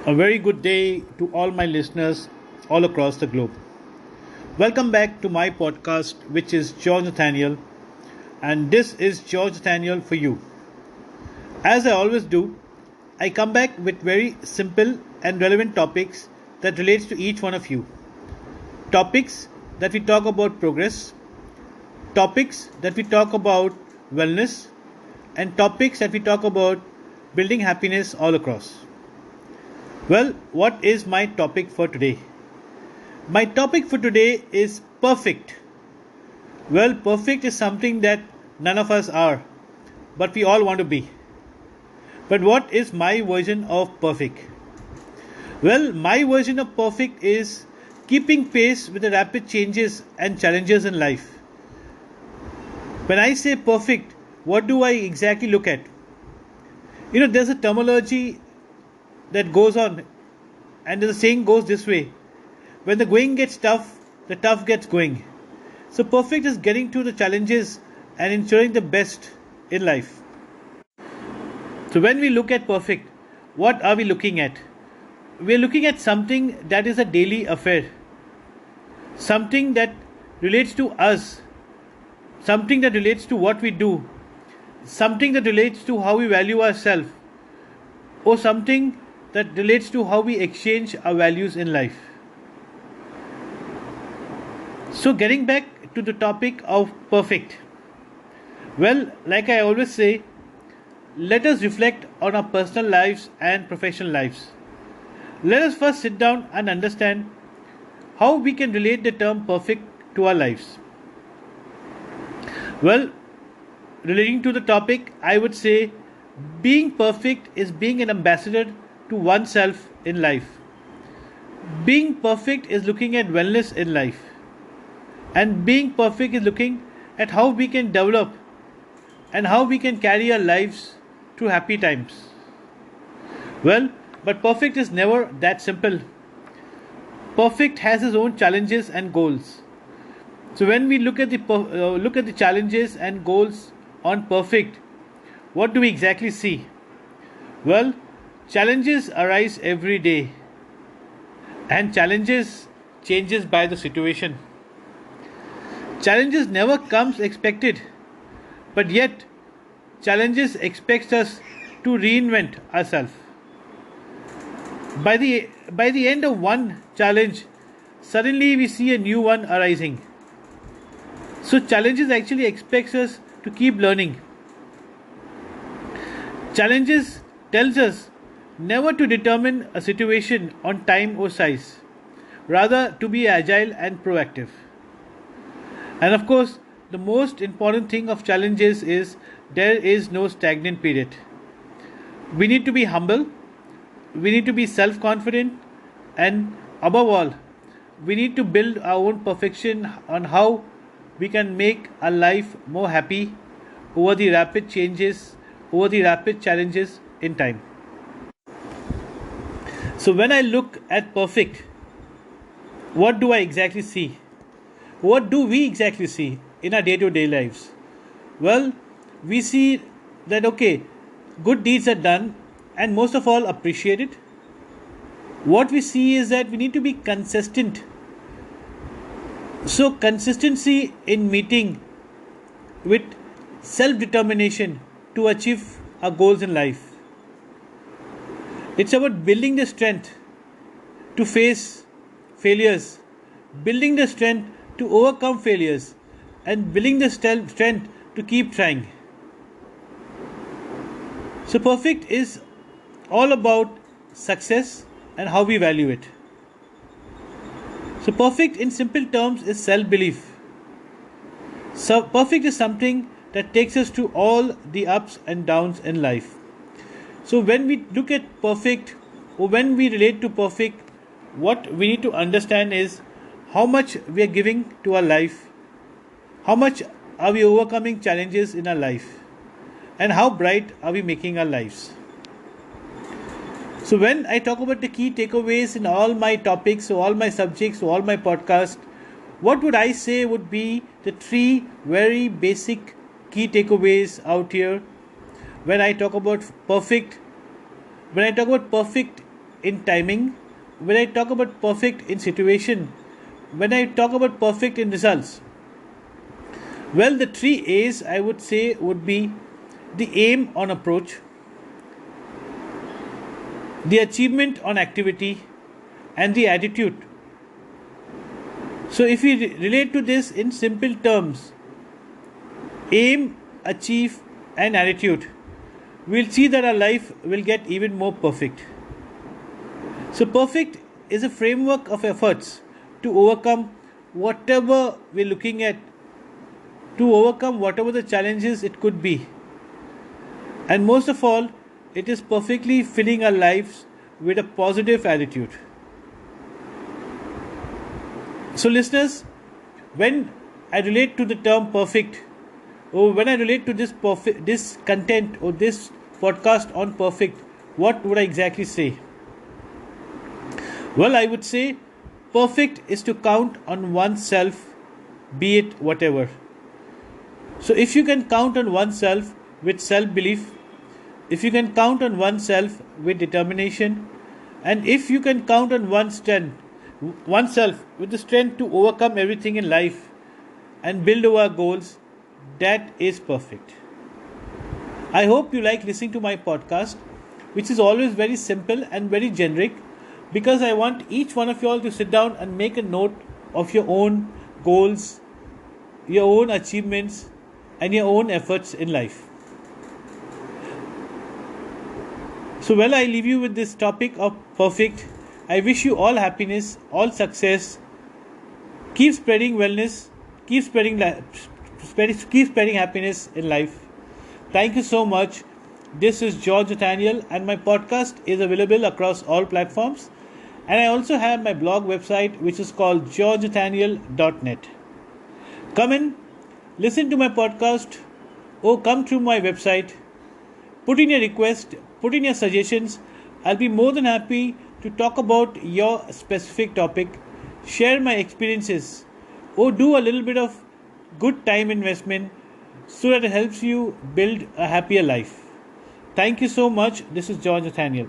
A very good day to all my listeners all across the globe. Welcome back to my podcast, which is George Nathaniel, and this is George Nathaniel for you. As I always do, I come back with very simple and relevant topics that relates to each one of you. Topics that we talk about progress, topics that we talk about wellness, and topics that we talk about building happiness all across. Well, what is my topic for today? My topic for today is perfect. Well, perfect is something that none of us are, but we all want to be. But what is my version of perfect? Well, my version of perfect is keeping pace with the rapid changes and challenges in life. When I say perfect, what do I exactly look at? There's a terminology that goes on, and the saying goes this way: when the going gets tough, the tough gets going. So perfect is getting to the challenges and ensuring the best in life. So when we look at perfect, what are we looking at? We are looking at something that is a daily affair, something that relates to us, something that relates to what we do, something that relates to how we value ourselves, or something that relates to how we exchange our values in life. So, getting back to the topic of perfect. Well, like I always say, let us reflect on our personal lives and professional lives. Let us first sit down and understand how we can relate the term perfect to our lives. Well, relating to the topic, I would say being perfect is being an ambassador to oneself in life. Being perfect is looking at wellness in life. And being perfect is looking at how we can develop and how we can carry our lives through happy times. Well, but perfect is never that simple. Perfect has its own challenges and goals. So when we look at the challenges and goals on perfect, what do we exactly see? Well, challenges arise every day, and challenges changes by the situation. Challenges never comes expected, but yet challenges expects us to reinvent ourselves. By the end of one challenge, suddenly we see a new one arising. So challenges actually expects us to keep learning. Challenges tells us never to determine a situation on time or size, rather to be agile and proactive. And of course, the most important thing of challenges is there is no stagnant period. We need to be humble, we need to be self confident, and above all, we need to build our own perfection on how we can make our life more happy over the rapid changes, over the rapid challenges in time. So, when I look at perfect, what do I exactly see? What do we exactly see in our day to day lives? Well, we see that okay, good deeds are done and most of all appreciated. What we see is that we need to be consistent. So, consistency in meeting with self determination to achieve our goals in life. It's about building the strength to face failures, building the strength to overcome failures, and building the strength to keep trying. So, perfect is all about success and how we value it. So, perfect in simple terms is self belief. So, perfect is something that takes us to all the ups and downs in life. So, when we look at perfect or when we relate to perfect, what we need to understand is how much we are giving to our life, how much are we overcoming challenges in our life, and how bright are we making our lives. So, when I talk about the key takeaways in all my topics, so all my subjects, so all my podcasts, what would I say would be the three very basic key takeaways out here when I talk about perfect? When I talk about perfect in timing, when I talk about perfect in situation, when I talk about perfect in results? Well, the three A's I would say would be the aim on approach, the achievement on activity, and the attitude. So, if we relate to this in simple terms, aim, achieve, and attitude, we'll see that our life will get even more perfect. So, perfect is a framework of efforts to overcome whatever we're looking at, to overcome whatever the challenges it could be. And most of all, it is perfectly filling our lives with a positive attitude. So, listeners, when I relate to the term perfect, or when I relate to this content or this podcast on perfect, what would I exactly say? Well, I would say perfect is to count on oneself, be it whatever. So, if you can count on oneself with self belief, if you can count on oneself with determination, and if you can count on oneself with the strength to overcome everything in life and build our goals, that is perfect. I hope you like listening to my podcast, which is always very simple and very generic, because I want each one of you all to sit down and make a note of your own goals, your own achievements, and your own efforts in life. So, while I leave you with this topic of perfect, I wish you all happiness, all success. Keep spreading wellness, keep spreading happiness in life. Thank you so much. This is George Nathaniel, and my podcast is available across all platforms. And I also have my blog website, which is called georgenathaniel.net. Come in, listen to my podcast, or come through my website. Put in your request, put in your suggestions. I'll be more than happy to talk about your specific topic, share my experiences, or do a little bit of good time investment so that it helps you build a happier life. Thank you so much. This is George Nathaniel.